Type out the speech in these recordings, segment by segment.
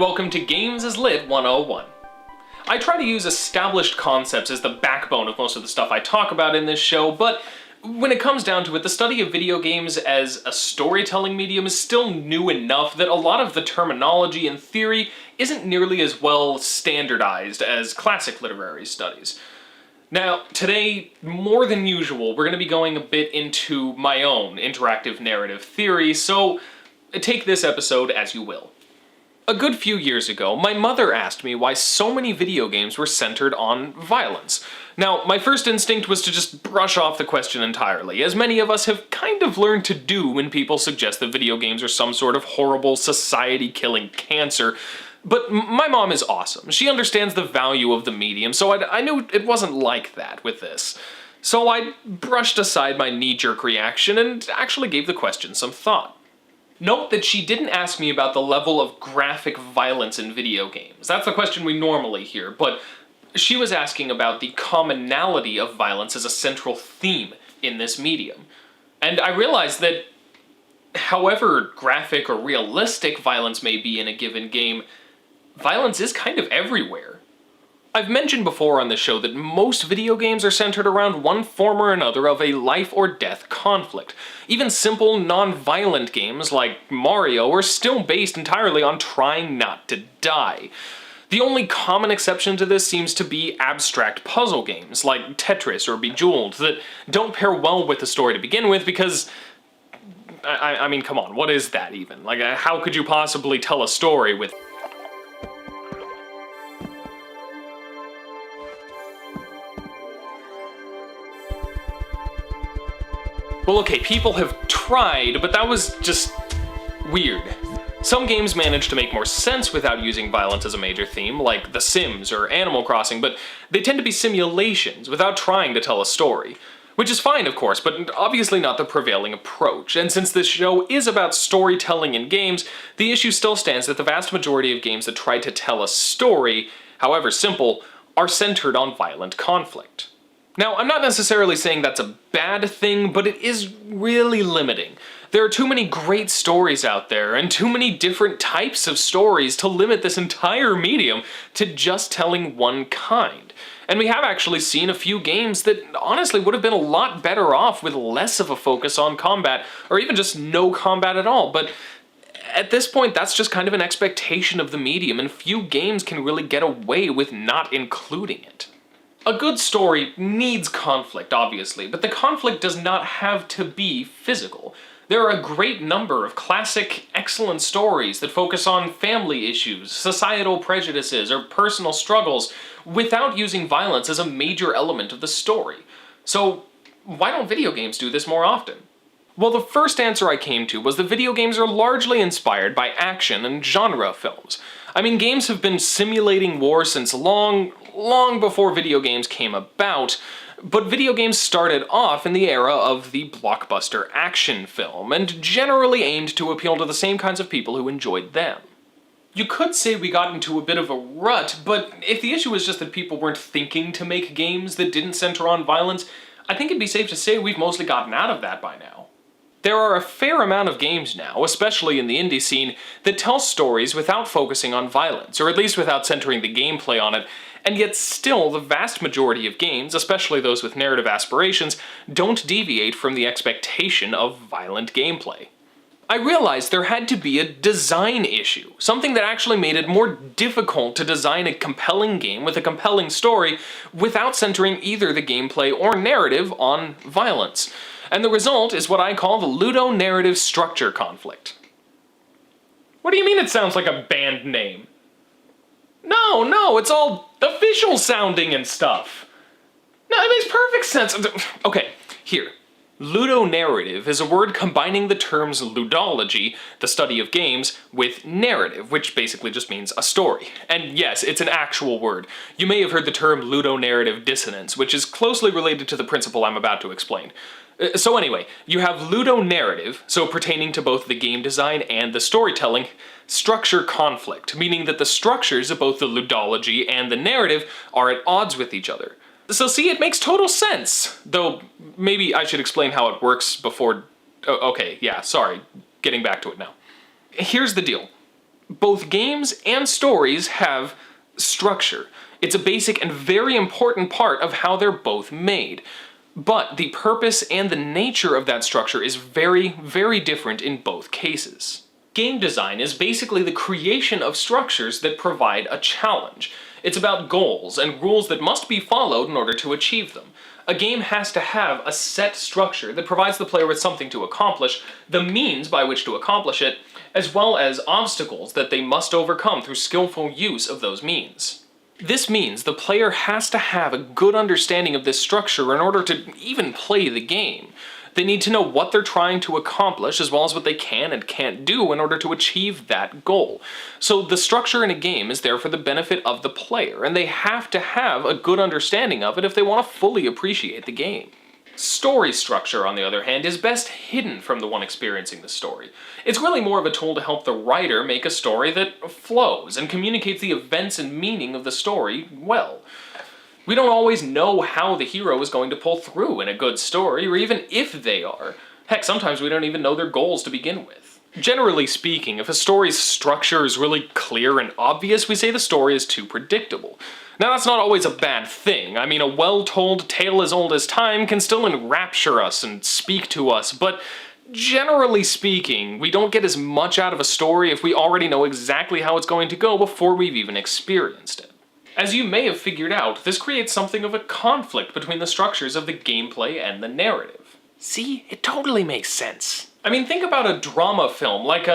welcome to Games is Lit 101. I try to use established concepts as the backbone of most of the stuff I talk about in this show, but when it comes down to it, the study of video games as a storytelling medium is still new enough that a lot of the terminology and theory isn't nearly as well standardized as classic literary studies. Now, today, more than usual, we're going to be going a bit into my own interactive narrative theory, so take this episode as you will. A good few years ago, my mother asked me why so many video games were centered on violence. Now, my first instinct was to just brush off the question entirely, as many of us have kind of learned to do when people suggest that video games are some sort of horrible, society-killing cancer. But my mom is awesome. She understands the value of the medium, so I knew it wasn't like that with this. So I brushed aside my knee-jerk reaction and actually gave the question some thought. Note that she didn't ask me about the level of graphic violence in video games. That's the question we normally hear, but she was asking about the commonality of violence as a central theme in this medium. And I realized that however graphic or realistic violence may be in a given game, violence is kind of everywhere. I've mentioned before on the show that most video games are centered around one form or another of a life or death conflict. Even simple, non-violent games like Mario are still based entirely on trying not to die. The only common exception to this seems to be abstract puzzle games like Tetris or Bejeweled that don't pair well with the story to begin with because I mean, come on, what is that even? Like, how could you possibly tell a story with... Well, okay, people have tried, but that was just weird. Some games manage to make more sense without using violence as a major theme, like The Sims or Animal Crossing, but they tend to be simulations without trying to tell a story. Which is fine, of course, but obviously not the prevailing approach. And since this show is about storytelling in games, the issue still stands that the vast majority of games that try to tell a story, however simple, are centered on violent conflict. Now, I'm not necessarily saying that's a bad thing, but it is really limiting. There are too many great stories out there, and too many different types of stories to limit this entire medium to just telling one kind. And we have actually seen a few games that honestly would have been a lot better off with less of a focus on combat, or even just no combat at all, but at this point that's just kind of an expectation of the medium, and few games can really get away with not including it. A good story needs conflict, obviously, but the conflict does not have to be physical. There are a great number of classic, excellent stories that focus on family issues, societal prejudices, or personal struggles without using violence as a major element of the story. So why don't video games do this more often? Well, the first answer I came to was that video games are largely inspired by action and genre films. I mean, games have been simulating war since long before video games came about, but video games started off in the era of the blockbuster action film, and generally aimed to appeal to the same kinds of people who enjoyed them. You could say we got into a bit of a rut, but if the issue is just that people weren't thinking to make games that didn't center on violence, I think it'd be safe to say we've mostly gotten out of that by now. There are a fair amount of games now, especially in the indie scene, that tell stories without focusing on violence, or at least without centering the gameplay on it, and yet still the vast majority of games, especially those with narrative aspirations, don't deviate from the expectation of violent gameplay. I realized there had to be a design issue, something that actually made it more difficult to design a compelling game with a compelling story without centering either the gameplay or narrative on violence. And the result is what I call the Ludo narrative structure conflict. What do you mean it sounds like a band name? No, it's all official sounding and stuff. No, it makes perfect sense. Okay, here. Ludo narrative is a word combining the terms ludology, the study of games, with narrative, which basically just means a story. And yes, it's an actual word. You may have heard the term ludonarrative dissonance, which is closely related to the principle I'm about to explain. So anyway, you have Ludo narrative, so pertaining to both the game design and the storytelling, structure conflict, meaning that the structures of both the ludology and the narrative are at odds with each other. So see, it makes total sense. Though, maybe I should explain how it works before... Oh, okay, yeah, sorry. Getting back to it now. Here's the deal. Both games and stories have structure. It's a basic and very important part of how they're both made. But the purpose and the nature of that structure is very, very different in both cases. Game design is basically the creation of structures that provide a challenge. It's about goals and rules that must be followed in order to achieve them. A game has to have a set structure that provides the player with something to accomplish, the means by which to accomplish it, as well as obstacles that they must overcome through skillful use of those means. This means the player has to have a good understanding of this structure in order to even play the game. They need to know what they're trying to accomplish as well as what they can and can't do in order to achieve that goal. So the structure in a game is there for the benefit of the player, and they have to have a good understanding of it if they want to fully appreciate the game. Story structure, on the other hand, is best hidden from the one experiencing the story. It's really more of a tool to help the writer make a story that flows and communicates the events and meaning of the story well. We don't always know how the hero is going to pull through in a good story, or even if they are. Heck, sometimes we don't even know their goals to begin with. Generally speaking, if a story's structure is really clear and obvious, we say the story is too predictable. Now, that's not always a bad thing. I mean, a well-told tale as old as time can still enrapture us and speak to us, but generally speaking, we don't get as much out of a story if we already know exactly how it's going to go before we've even experienced it. As you may have figured out, this creates something of a conflict between the structures of the gameplay and the narrative. See, it totally makes sense. I mean, think about a drama film like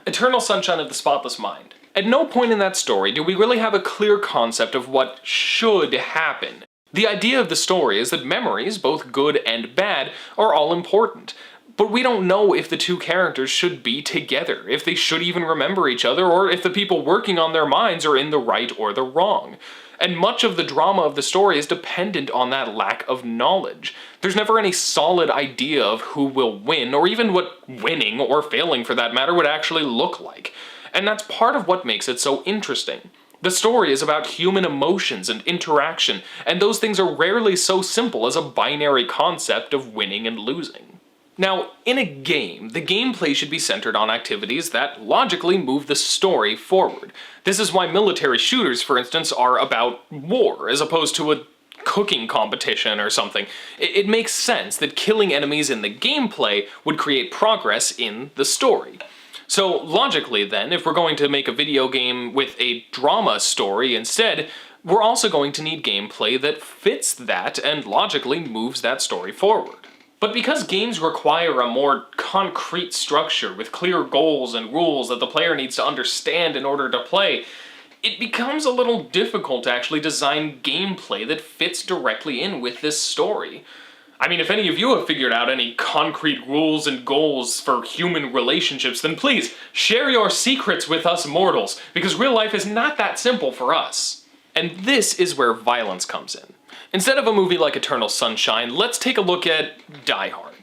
Eternal Sunshine of the Spotless Mind. At no point in that story do we really have a clear concept of what should happen. The idea of the story is that memories, both good and bad, are all important. But we don't know if the two characters should be together, if they should even remember each other, or if the people working on their minds are in the right or the wrong. And much of the drama of the story is dependent on that lack of knowledge. There's never any solid idea of who will win, or even what winning, or failing for that matter, would actually look like. And that's part of what makes it so interesting. The story is about human emotions and interaction, and those things are rarely so simple as a binary concept of winning and losing. Now, in a game, the gameplay should be centered on activities that logically move the story forward. This is why military shooters, for instance, are about war, as opposed to a cooking competition or something. It makes sense that killing enemies in the gameplay would create progress in the story. So logically then, if we're going to make a video game with a drama story instead, we're also going to need gameplay that fits that and logically moves that story forward. But because games require a more concrete structure with clear goals and rules that the player needs to understand in order to play, it becomes a little difficult to actually design gameplay that fits directly in with this story. I mean, if any of you have figured out any concrete rules and goals for human relationships, then please share your secrets with us mortals, because real life is not that simple for us. And this is where violence comes in. Instead of a movie like Eternal Sunshine, let's take a look at Die Hard.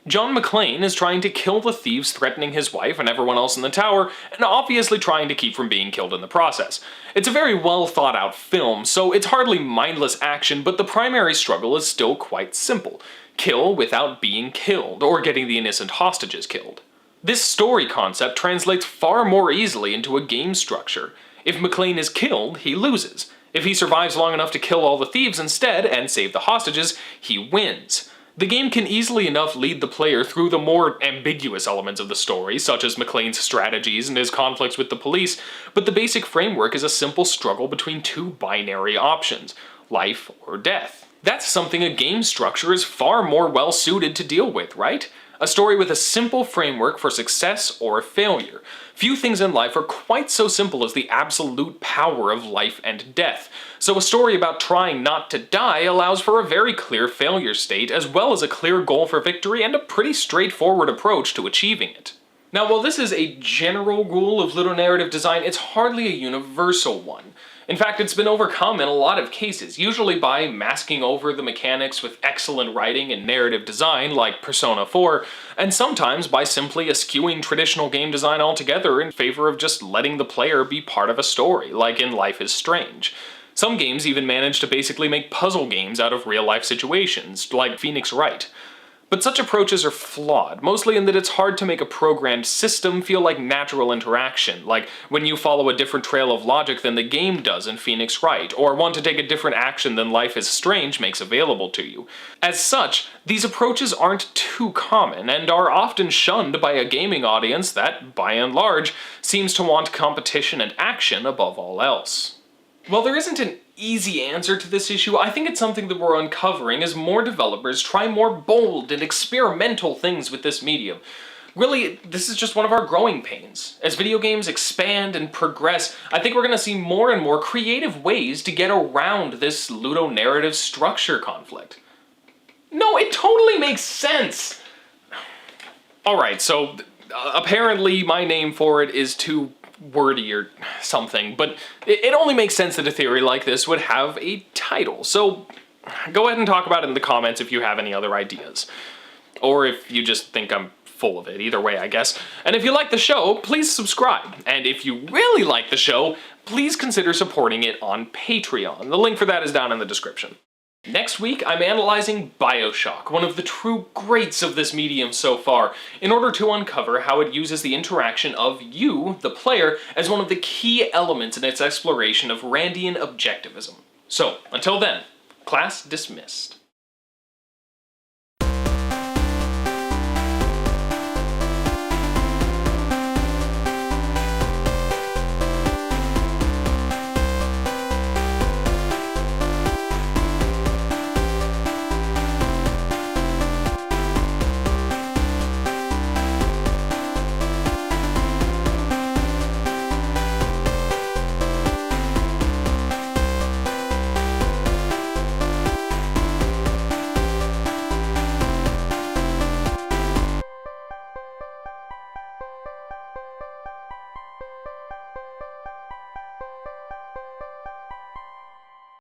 John McClane is trying to kill the thieves threatening his wife and everyone else in the tower, and obviously trying to keep from being killed in the process. It's a very well thought out film, so it's hardly mindless action, but the primary struggle is still quite simple. Kill without being killed, or getting the innocent hostages killed. This story concept translates far more easily into a game structure. If McClane is killed, he loses. If he survives long enough to kill all the thieves instead and save the hostages, he wins. The game can easily enough lead the player through the more ambiguous elements of the story, such as McClane's strategies and his conflicts with the police, but the basic framework is a simple struggle between two binary options, life or death. That's something a game structure is far more well suited to deal with, right? A story with a simple framework for success or failure. Few things in life are quite so simple as the absolute power of life and death. So a story about trying not to die allows for a very clear failure state, as well as a clear goal for victory and a pretty straightforward approach to achieving it. Now, while this is a general rule of ludonarrative design, it's hardly a universal one. In fact, it's been overcome in a lot of cases, usually by masking over the mechanics with excellent writing and narrative design, like Persona 4, and sometimes by simply eschewing traditional game design altogether in favor of just letting the player be part of a story, like in Life is Strange. Some games even manage to basically make puzzle games out of real-life situations, like Phoenix Wright. But such approaches are flawed, mostly in that it's hard to make a programmed system feel like natural interaction, like when you follow a different trail of logic than the game does in Phoenix Wright, or want to take a different action than Life is Strange makes available to you. As such, these approaches aren't too common, and are often shunned by a gaming audience that, by and large, seems to want competition and action above all else. While there isn't an easy answer to this issue, I think it's something that we're uncovering as more developers try more bold and experimental things with this medium. Really, this is just one of our growing pains. As video games expand and progress, I think we're going to see more and more creative ways to get around this Ludo narrative structure conflict. No, it totally makes sense! Alright, so apparently my name for it is too wordy or something, but it only makes sense that a theory like this would have a title, so go ahead and talk about it in the comments if you have any other ideas. Or if you just think I'm full of it, either way I guess. And if you like the show, please subscribe. And if you really like the show, please consider supporting it on Patreon. The link for that is down in the description. Next week, I'm analyzing BioShock, one of the true greats of this medium so far, in order to uncover how it uses the interaction of you, the player, as one of the key elements in its exploration of Randian objectivism. So, until then, class dismissed.